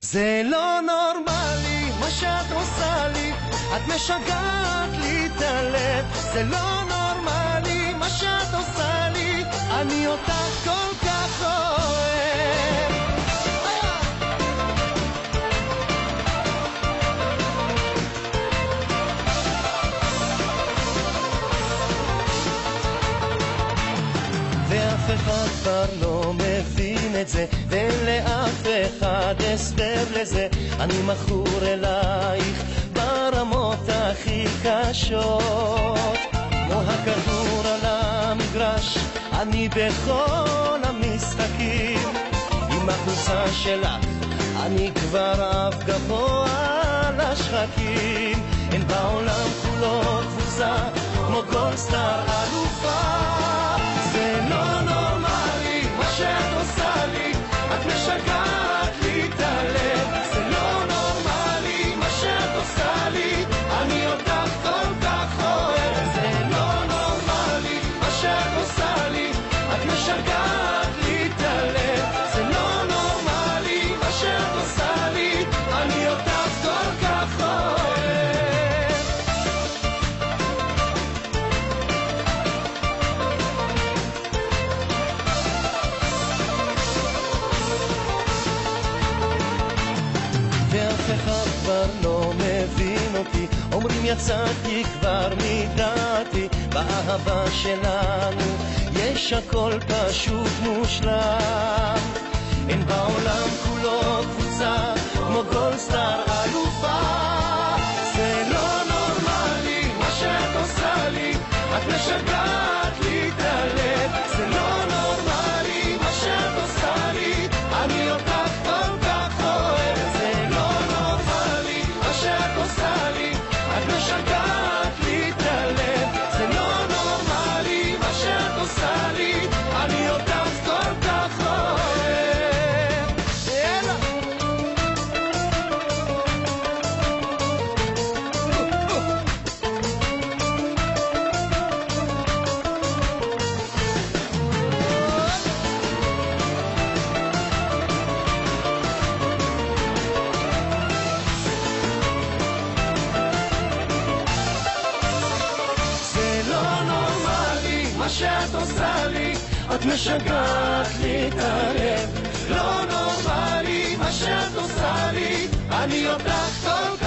זה לא נורמלי מה שאת עושה לי, את משגעת לי את הלב. זה לא נורמלי מה שאת עושה לי, אני אותך כל כך אוהב. ואף אחד כבר לא מבין את זה, ולאף אחד הסבר לזה. אני מכור אלייך ברמות הכי קשות, כמו הכדור על המגרש, אני בכל המשחקים. עם החולצה שלך אני כבר אף גבוה על השחקים. אין בעולם כולו קבוצה כמו כל סטאר אלופה. זה לא נורמלי מה שאת עושה לי, את משגעת לי את הלב. זה לא נורמלי מה שאת עושה לי, אני אותך כל כך אוהב. זה לא נורמלי מה שאת עושה לי, את משגעת לי את הלב. זה לא נורמלי מה שאת עושה לי, אני אותך כל כך אוהב. ואף אחד כבר לא מבין אותי, אומרים יצאתי כבר מדעתי. באהבה שלנו יש הכל פשוט מושלם. אין בעולם כולו קבוצה כמו גולדסטאר אלופה. זה לא נורמלי מה שאת עושה לי, את משגעת לי את הלב. זה לא נורמלי מה שאת עושה לי, אני אותך כל כך אוהב. זה לא נורמלי מה שאת עושה לי, את משגעת לי את הלב. זה לא נורמלי מה שאת עושה לי, אני אותך כל כך אוהב. שאת עושה לי, את משגעת לי את הלב. לא נורמלי מה שאת עושה לי, אני אותך כל כך